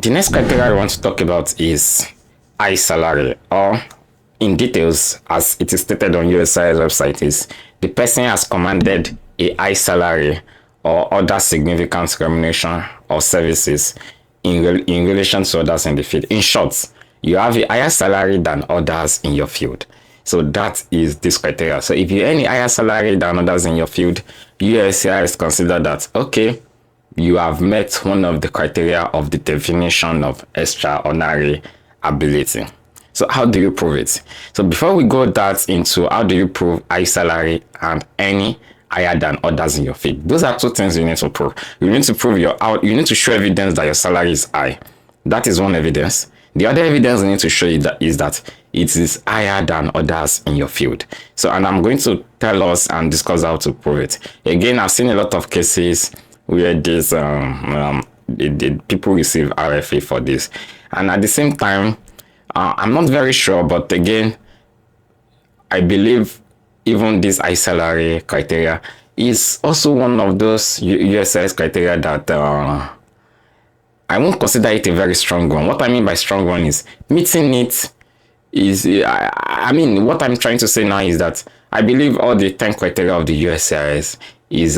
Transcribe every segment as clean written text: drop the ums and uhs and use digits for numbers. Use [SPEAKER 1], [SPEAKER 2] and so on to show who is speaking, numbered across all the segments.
[SPEAKER 1] The next criteria I want to talk about is high salary, or in details, as it is stated on USI's website, is the person has commanded a high salary or other significant remuneration or services in relation to others in the field. In short, you have a higher salary than others in your field. So that is this criteria. So if you earn a higher salary than others in your field, USIS consider that, okay, you have met one of the criteria of the definition of extraordinary ability. So how do you prove it? So before we go that into how do you prove high salary and any higher than others in your field, those are two things you need to prove. You need to prove you need to show evidence that your salary is high. That is one evidence. The other evidence you need to show you that is that it is higher than others in your field. So, and I'm going to tell us and discuss how to prove it. Again, I've seen a lot of cases where this people receive RFE for this, and at the same time, I'm not very sure, but again, I believe even this high salary criteria is also one of those USS criteria that I won't consider it a very strong one. What I mean by strong one is meeting it is, I mean, what I'm trying to say now is that I believe all the 10 criteria of the USCIS is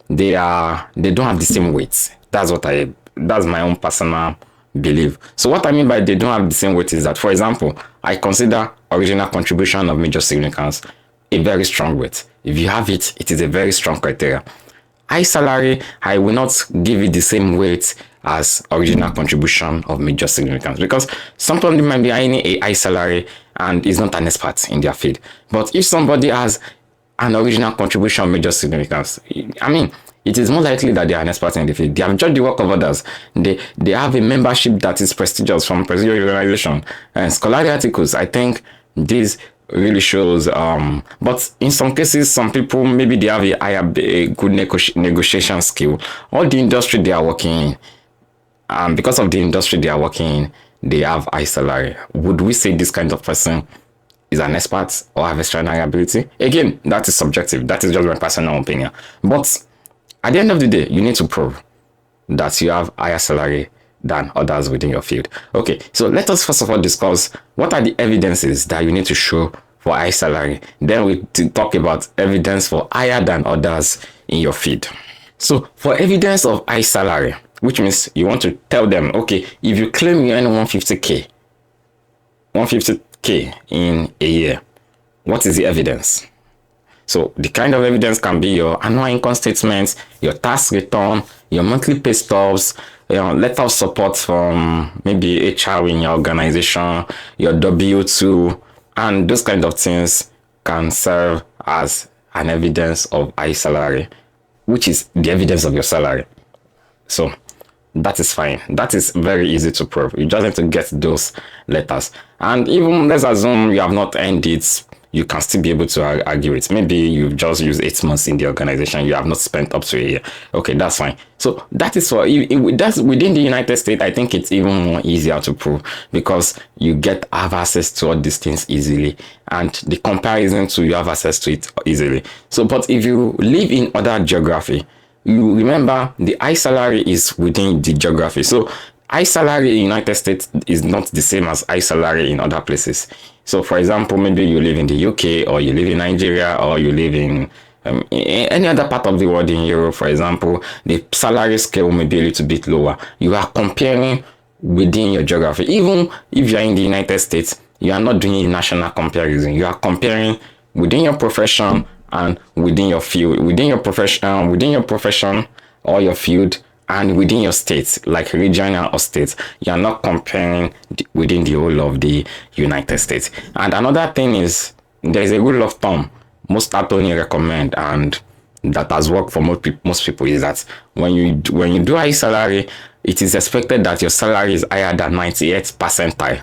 [SPEAKER 1] they don't have the same weight. That's my own personal belief. So what I mean by they don't have the same weight is that, for example, I consider original contribution of major significance a very strong weight. If you have it, it is a very strong criteria. High salary, I will not give it the same weight as original contribution of major significance, because somebody might be earning a high salary and is not an expert in their field. But if somebody has an original contribution of major significance, I mean, it is more likely that they are an expert in the field. They have judged the work of others. They have a membership that is prestigious from prestigious organization and scholarly articles. I think this really shows, but in some cases, some people, maybe they have a good negotiation skill, or the industry they are working in, because of the industry they are working in, they have high salary. Would we say this kind of person is an expert or have extraordinary ability? Again, that is subjective. That is just my personal opinion. But at the end of the day, you need to prove that you have higher salary than others within your field. Okay, so let us first of all discuss what are the evidences that you need to show for high salary. Then we talk about evidence for higher than others in your field. So for evidence of high salary, which means you want to tell them, okay, if you claim you earn 150k in a year, what is the evidence? So the kind of evidence can be your annual income statements, your tax return, your monthly pay stubs, letter of support from maybe HR in your organization, your W2, and those kind of things can serve as an evidence of high salary, which is the evidence of your salary. So that is fine. That is very easy to prove. You just need to get those letters. And even let's assume you have not earned it, you can still be able to argue it. Maybe you've just used 8 months in the organization, you have not spent up to a year. Okay, that's fine. So that is for that's within the United States. I think it's even more easier to prove because you have access to all these things easily, and the comparison to you have access to it easily. So, but if you live in other geography, you remember the high salary is within the geography. So high salary in the United States is not the same as high salary in other places. So for example, maybe you live in the UK, or you live in Nigeria, or you live in any other part of the world, in Europe, for example, the salary scale may be a little bit lower. You are comparing within your geography. Even if you are in the United States, you are not doing a national comparison. You are comparing within your profession and within your field, within your profession or your field, and within your state, like regional or state. You are not comparing within the whole of the United States. And another thing is, there is a rule of thumb most attorneys recommend, and that has worked for most people, is that when you do high salary, it is expected that your salary is higher than 98th percentile.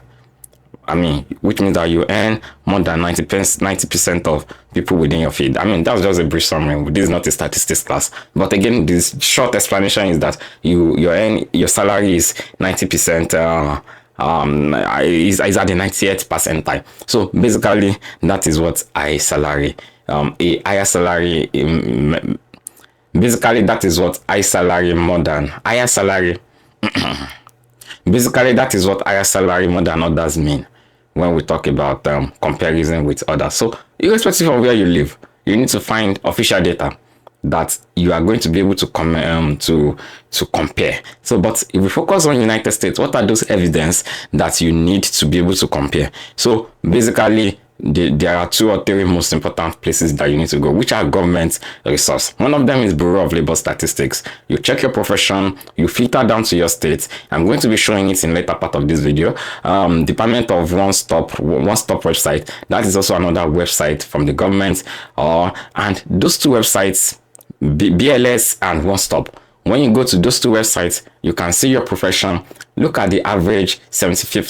[SPEAKER 1] I mean, which means that you earn more than 90% of people within your field. I mean, that's just a brief summary. This is not a statistics class. But again, this short explanation is that your salary is 90%, is at the 98th percentile. So basically, that is what high salary, a higher salary, basically that is what higher salary Basically, that is what higher salary more than others mean when we talk about comparison with others. So, irrespective of where you live, you need to find official data that you are going to be able to to compare. So, but if we focus on United States, what are those evidence that you need to be able to compare? So, basically, there are 2 or 3 most important places that you need to go, which are government resource. One of them is Bureau of Labor Statistics. You check your profession, you filter down to your state. I'm going to be showing it in later part of this video. Department of One Stop website. That is also another website from the government. And those 2 websites, BLS and One Stop. When you go to those 2 websites, you can see your profession. Look at the average 75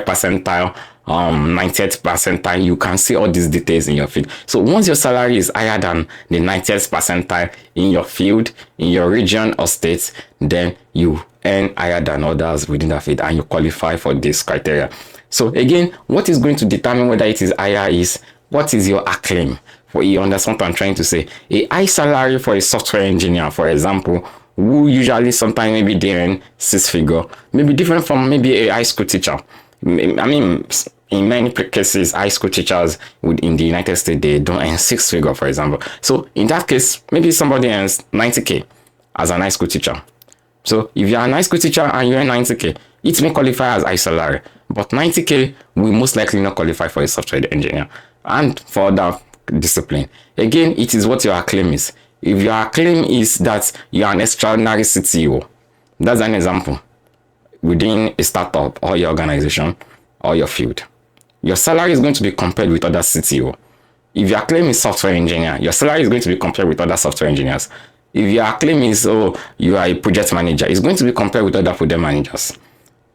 [SPEAKER 1] percentile, 90th percentile. You can see all these details in your field. So once your salary is higher than the 90th percentile in your field, in your region or state, then you earn higher than others within that field and you qualify for this criteria. So again, what is going to determine whether it is higher is what is your acclaim. For you understand what I'm trying to say. A high salary for a software engineer, for example, who usually sometimes maybe they earn 6-figure, maybe different from maybe a high school teacher. I mean, in many cases, high school teachers in the United States, they don't earn 6-figure, for example. So in that case, maybe somebody earns 90K as an high school teacher. So if you're an high school teacher and you earn 90K, it may qualify as high salary, but 90K will most likely not qualify for a software engineer and for that discipline. Again, it is what your acclaim is. If your acclaim is that you are an extraordinary CTO, that's an example within a startup or your organization or your field, your salary is going to be compared with other CTO. If your acclaim is software engineer, your salary is going to be compared with other software engineers. If your acclaim is, you are a project manager, it's going to be compared with other project managers.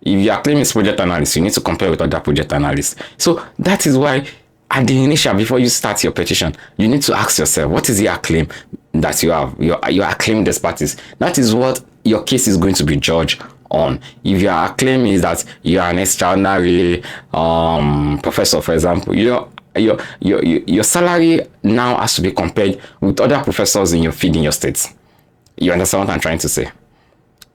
[SPEAKER 1] If your acclaim is project analyst, you need to compare with other project analysts. So that is why at the initial, before you start your petition, you need to ask yourself, what is the acclaim that you have, your acclaimed expertise? That is what your case is going to be judged on. If your acclaim is that you are an extraordinary professor, for example, your salary now has to be compared with other professors in your field in your state. You understand what I'm trying to say?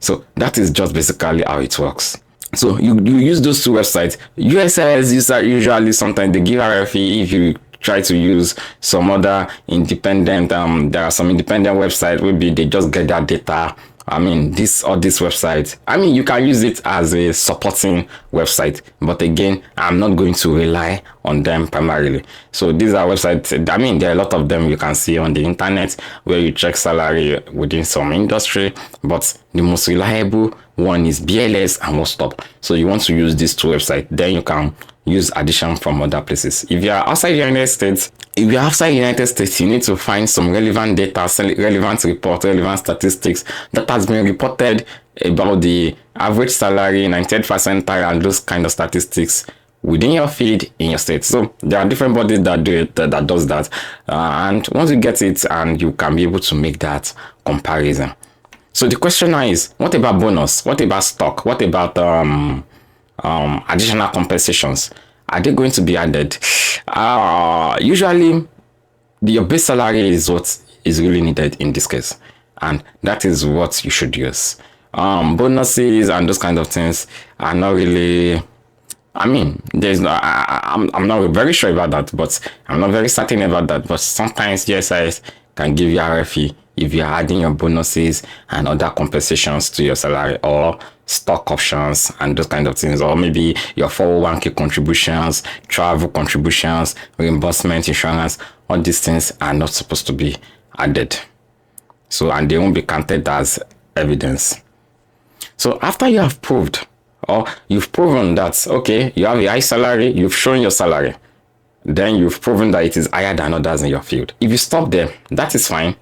[SPEAKER 1] So that is just basically how it works. So you use those 2 websites. USIS usually sometimes they give RFE if you try to use some other independent. There are some independent websites maybe they just get that data. I mean, this website. I mean, you can use it as a supporting website, but again, I'm not going to rely on them primarily. So these are websites. I mean, there are a lot of them you can see on the internet where you check salary within some industry, but the most reliable one is BLS and One Stop. So you want to use these 2 websites, then you can use addition from other places. If you are outside the United States, you need to find some relevant data, relevant report, relevant statistics that has been reported about the average salary, 90th percentile, and those kind of statistics within your field in your state. So there are different bodies that do it, that does that. And once you get it, and you can be able to make that comparison. So the question now is, what about bonus? What about stock? What about additional compensations? Are they going to be added? Usually, your base salary is what is really needed in this case, and that is what you should use. Bonuses and those kind of things are not really. I mean, I'm not very sure about that, but I'm not very certain about that. But sometimes GSIS can give you RFE if you're adding your bonuses and other compensations to your salary, or stock options and those kind of things, or maybe your 401k contributions, travel contributions, reimbursement, insurance. All these things are not supposed to be added. So, and they won't be counted as evidence. So after you have proved, or you've proven that, okay, you have a high salary, you've shown your salary, then you've proven that it is higher than others in your field. If you stop there, that is fine.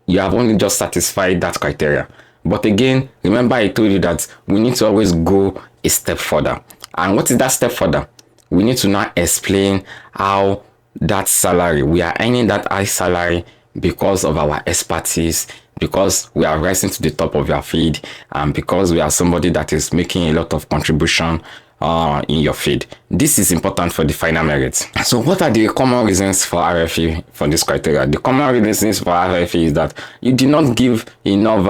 [SPEAKER 1] You have only just satisfied that criteria. But again, remember I told you that we need to always go a step further. And what is that step further? We need to now explain how that salary, we are earning that high salary because of our expertise, because we are rising to the top of your field, and because we are somebody that is making a lot of contribution in your field. This is important for the final merit. So what are the common reasons for RFE for this criteria? The common reasons for RFE is that you did not give enough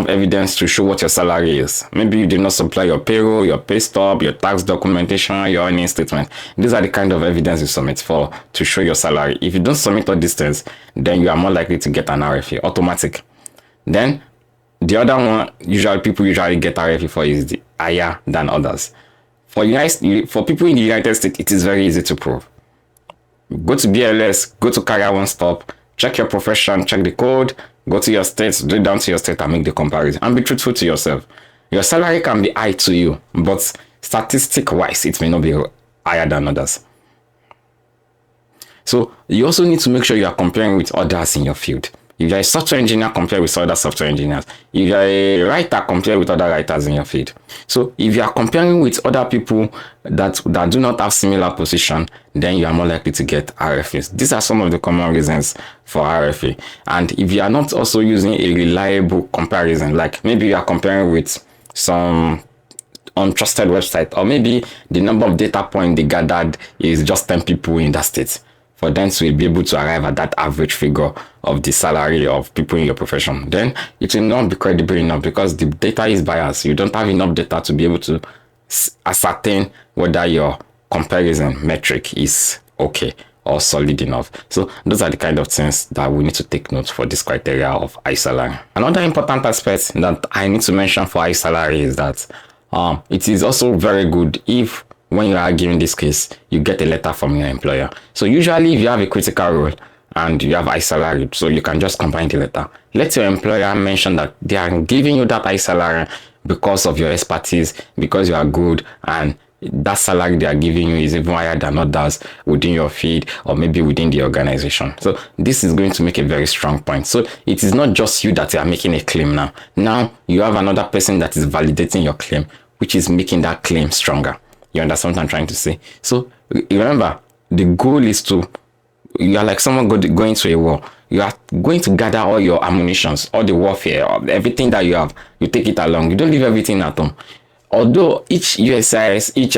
[SPEAKER 1] evidence to show what your salary is. Maybe you did not supply your payroll, your pay stub, your tax documentation, your earnings statement. These are the kind of evidence you submit for to show your salary. If you don't submit all these things, then you are more likely to get an RFE automatic. Then the other one people usually get RFE for is the higher than others. For people in the United States, it is very easy to prove. Go to BLS, go to Career One Stop, check your profession, check the code, go to your state, go down to your state and make the comparison. And be truthful to yourself. Your salary can be high to you, but statistic-wise, it may not be higher than others. So you also need to make sure you are comparing with others in your field. If you're a software engineer, compare with other software engineers. If you're a writer, compare with other writers in your field. So if you are comparing with other people that do not have similar position, then you are more likely to get RFEs. These are some of the common reasons for RFE. And if you are not also using a reliable comparison, like maybe you are comparing with some untrusted website, or maybe the number of data points they gathered is just 10 people in that state, for them to be able to arrive at that average figure of the salary of people in your profession, then it will not be credible enough because the data is biased. You don't have enough data to be able to ascertain whether your comparison metric is okay or solid enough. So those are the kind of things that we need to take note for this criteria of high salary. Another important aspect that I need to mention for high salary is that it is also very good if, when you are given this case, you get a letter from your employer. So usually if you have a critical role and you have high salary, so you can just combine the letter. Let your employer mention that they are giving you that high salary because of your expertise, because you are good, and that salary they are giving you is even higher than others within your field or maybe within the organization. So this is going to make a very strong point. So it is not just you that are making a claim now. Now you have another person that is validating your claim, which is making that claim stronger. You understand what I'm trying to say? So remember, the goal is you are like someone going to a war. You are going to gather all your ammunitions, all the warfare, everything that you have. You take it along. You don't leave everything at home. Although each USIS, each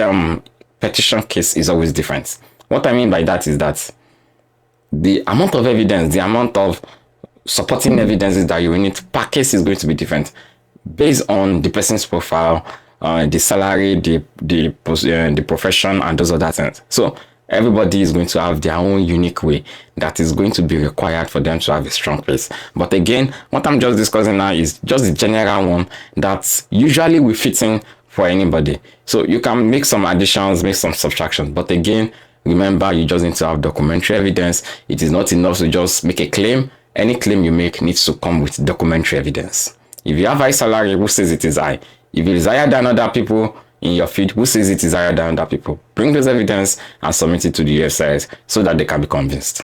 [SPEAKER 1] petition case is always different. What I mean by that is that the amount of evidence, the amount of supporting evidences that you will need per case is going to be different based on the person's profile, the salary, the profession, and those other things. So everybody is going to have their own unique way that is going to be required for them to have a strong case. But again, what I'm just discussing now is just the general one that usually will fit in for anybody. So you can make some additions, make some subtractions. But again, remember, you just need to have documentary evidence. It is not enough to just make a claim. Any claim you make needs to come with documentary evidence. If you have high salary, who says it is high? If it is higher than other people in your field, who says it is higher than other people? Bring those evidence and submit it to the USIS so that they can be convinced.